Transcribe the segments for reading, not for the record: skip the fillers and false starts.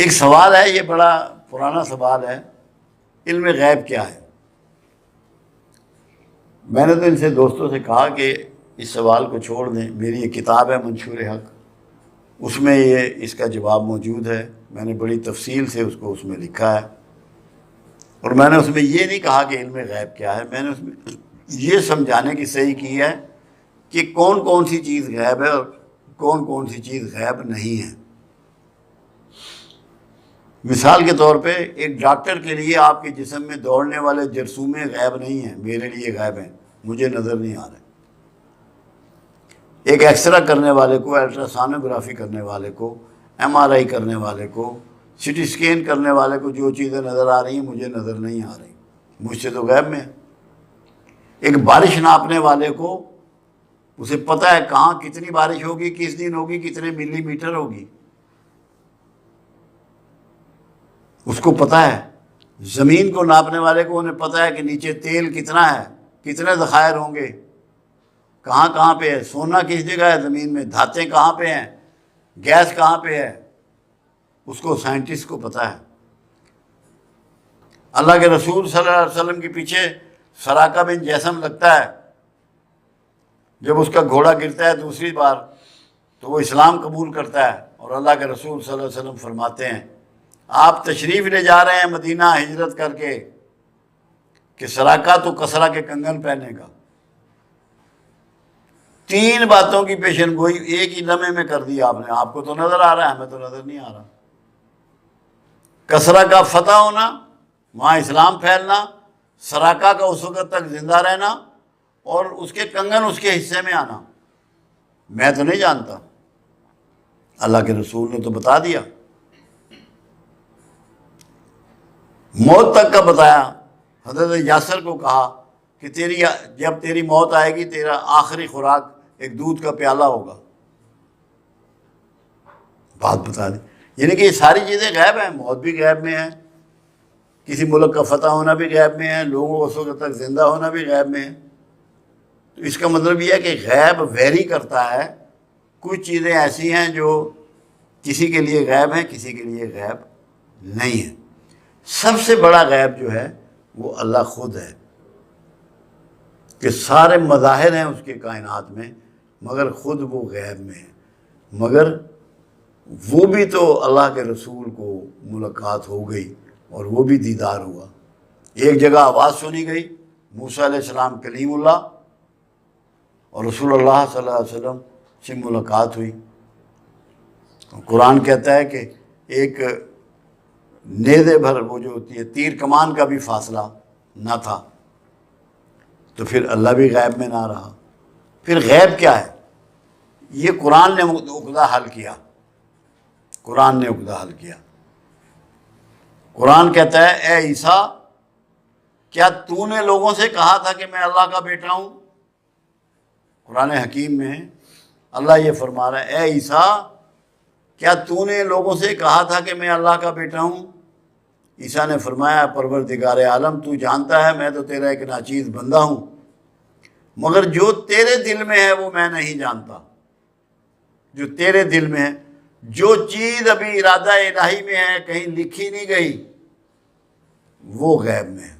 ایک سوال ہے، یہ بڑا پرانا سوال ہے، علم غیب کیا ہے؟ میں نے تو ان سے دوستوں سے کہا کہ اس سوال کو چھوڑ دیں، میری یہ کتاب ہے منشور حق، اس میں اس کا جواب موجود ہے، میں نے بڑی تفصیل سے اس میں لکھا ہے، اور میں نے اس میں یہ نہیں کہا کہ علم غیب کیا ہے، میں نے اس میں یہ سمجھانے کی صحیح کی ہے کہ کون کون سی چیز غیب ہے اور کون کون سی چیز غیب نہیں ہے۔ مثال کے طور پہ ایک ڈاکٹر کے لیے آپ کے جسم میں دوڑنے والے جرثومے غیب نہیں ہیں، میرے لیے غیب ہیں، مجھے نظر نہیں آ رہے۔ ایک ایکس رے کرنے والے کو، الٹرا سونوگرافی کرنے والے کو، ایم آر آئی کرنے والے کو، سی ٹی اسکین کرنے والے کو جو چیزیں نظر آ رہی ہیں مجھے نظر نہیں آ رہی، مجھ سے تو غیب میں ہے۔ ایک بارش ناپنے والے کو اسے پتہ ہے کہاں کتنی بارش ہوگی، کس دن ہوگی، کتنے ملی میٹر ہوگی، اس کو پتہ ہے۔ زمین کو ناپنے والے کو انہیں پتہ ہے کہ نیچے تیل کتنا ہے، کتنے ذخائر ہوں گے، کہاں کہاں پہ ہے، سونا کس جگہ ہے زمین میں، دھاتیں کہاں پہ ہیں، گیس کہاں پہ ہے، اس کو سائنٹسٹ کو پتہ ہے۔ اللہ کے رسول صلی اللہ علیہ وسلم کے پیچھے سراقہ بن جیسم لگتا ہے، جب اس کا گھوڑا گرتا ہے دوسری بار تو وہ اسلام قبول کرتا ہے، اور اللہ کے رسول صلی اللہ علیہ وسلم فرماتے ہیں آپ تشریف لے جا رہے ہیں مدینہ ہجرت کر کے کہ سراقہ تو کسرا کے کنگن پہنے گا۔ 3 باتوں کی پیشن گوئی ایک ہی لمحے میں کر دی آپ نے، آپ کو تو نظر آ رہا ہے، ہمیں تو نظر نہیں آ رہا۔ کسرا کا فتح ہونا، وہاں اسلام پھیلنا، سراقہ کا اس وقت تک زندہ رہنا، اور اس کے کنگن اس کے حصے میں آنا، میں تو نہیں جانتا، اللہ کے رسول نے تو بتا دیا۔ موت تک کا بتایا، حضرت یاسر کو کہا کہ جب تیری موت آئے گی تیرا آخری خوراک ایک دودھ کا پیالہ ہوگا، بات بتا دی۔ یعنی کہ یہ ساری چیزیں غیب ہیں، موت بھی غیب میں ہے، کسی ملک کا فتح ہونا بھی غیب میں ہے، لوگوں کو اس وقت تک زندہ ہونا بھی غیب میں ہے۔ تو اس کا مطلب یہ ہے کہ غیب ویری کرتا ہے، کچھ چیزیں ایسی ہیں جو کسی کے لیے غیب ہیں، کسی کے لیے غیب نہیں ہے۔ سب سے بڑا غیب جو ہے وہ اللہ خود ہے، کہ سارے مظاہر ہیں اس کے کائنات میں مگر خود وہ غیب میں ہے۔ مگر وہ بھی تو اللہ کے رسول کو ملاقات ہو گئی اور وہ بھی دیدار ہوا۔ ایک جگہ آواز سنی گئی، موسیٰ علیہ السلام کلیم اللہ، اور رسول اللہ صلی اللہ علیہ وسلم سے ملاقات ہوئی۔ قرآن کہتا ہے کہ ایک نیزے بھر وہ جو ہوتی ہے تیر کمان کا بھی فاصلہ نہ تھا، تو پھر اللہ بھی غیب میں نہ رہا۔ پھر غیب کیا ہے؟ یہ قرآن نے عقدہ حل کیا، قرآن نے عقدہ حل کیا۔ قرآن کہتا ہے اے عیسیٰ کیا تو نے لوگوں سے کہا تھا کہ میں اللہ کا بیٹا ہوں؟ قرآن حکیم میں اللہ یہ فرما رہا ہے اے عیسیٰ کیا تو نے لوگوں سے کہا تھا کہ میں اللہ کا بیٹا ہوں؟ عیسیٰ نے فرمایا پروردگار عالم تو جانتا ہے میں تو تیرا ایک ناچیز بندہ ہوں، مگر جو تیرے دل میں ہے وہ میں نہیں جانتا۔ جو تیرے دل میں ہے، جو چیز ابھی ارادہ الہی میں ہے کہیں لکھی نہیں گئی، وہ غیب میں ہے۔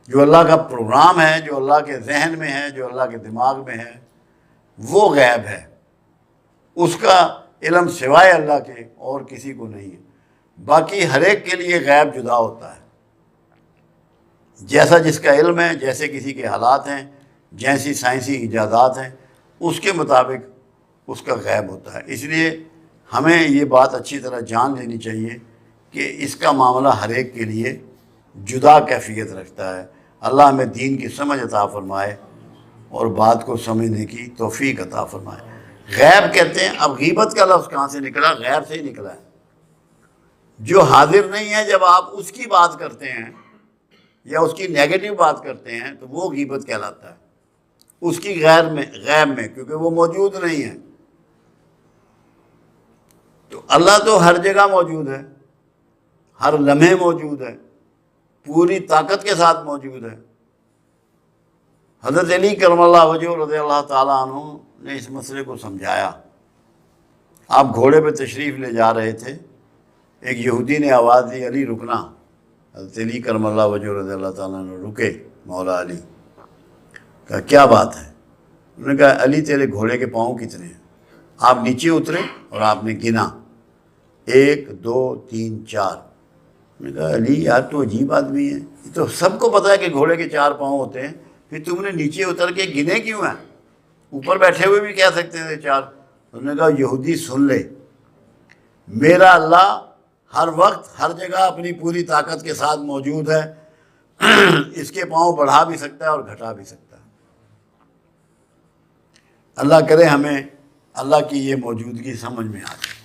جو اللہ کا پروگرام ہے، جو اللہ کے ذہن میں ہے، جو اللہ کے دماغ میں ہے، وہ غیب ہے، اس کا علم سوائے اللہ کے اور کسی کو نہیں ہے۔ باقی ہر ایک کے لیے غیب جدا ہوتا ہے، جیسا جس کا علم ہے، جیسے کسی کے حالات ہیں، جیسی سائنسی ایجادات ہیں، اس کے مطابق اس کا غیب ہوتا ہے۔ اس لیے ہمیں یہ بات اچھی طرح جان لینی چاہیے کہ اس کا معاملہ ہر ایک کے لیے جدا کیفیت رکھتا ہے۔ اللہ ہمیں دین کی سمجھ عطا فرمائے اور بات کو سمجھنے کی توفیق عطا فرمائے۔ غیب کہتے ہیں، اب غیبت کا لفظ کہاں سے نکلا؟ غیب سے ہی نکلا ہے۔ جو حاضر نہیں ہے جب آپ اس کی بات کرتے ہیں یا اس کی نیگیٹو بات کرتے ہیں تو وہ غیبت کہلاتا ہے، اس کی غیب میں، کیونکہ وہ موجود نہیں ہے۔ تو اللہ تو ہر جگہ موجود ہے، ہر لمحے موجود ہے، پوری طاقت کے ساتھ موجود ہے۔ حضرت علی کرم اللہ وجہہ رضی اللہ تعالیٰ عنہ نے اس مسئلے کو سمجھایا۔ آپ گھوڑے پہ تشریف لے جا رہے تھے ایک یہودی نے آواز دی علی رکنا، حضرت علی کرم اللہ وجہ رضی اللہ تعالیٰ نے رکے، مولا علی کہا کیا بات ہے؟ انہوں نے کہا علی تیرے گھوڑے کے پاؤں کتنے ہیں؟ آپ نیچے اترے اور آپ نے گنا 1 2 3 4۔ میں نے کہا علی یار تو عجیب آدمی ہے، یہ تو سب کو پتہ ہے کہ گھوڑے کے 4 پاؤں ہوتے ہیں، پھر تم نے نیچے اتر کے گنے کیوں ہیں؟ اوپر بیٹھے ہوئے بھی کہہ سکتے تھے 4۔ انہوں نے کہا یہودی سن لے، میرا اللہ ہر وقت ہر جگہ اپنی پوری طاقت کے ساتھ موجود ہے، اس کے پاؤں بڑھا بھی سکتا ہے اور گھٹا بھی سکتا ہے۔ اللہ کرے ہمیں اللہ کی یہ موجودگی سمجھ میں آ جائے۔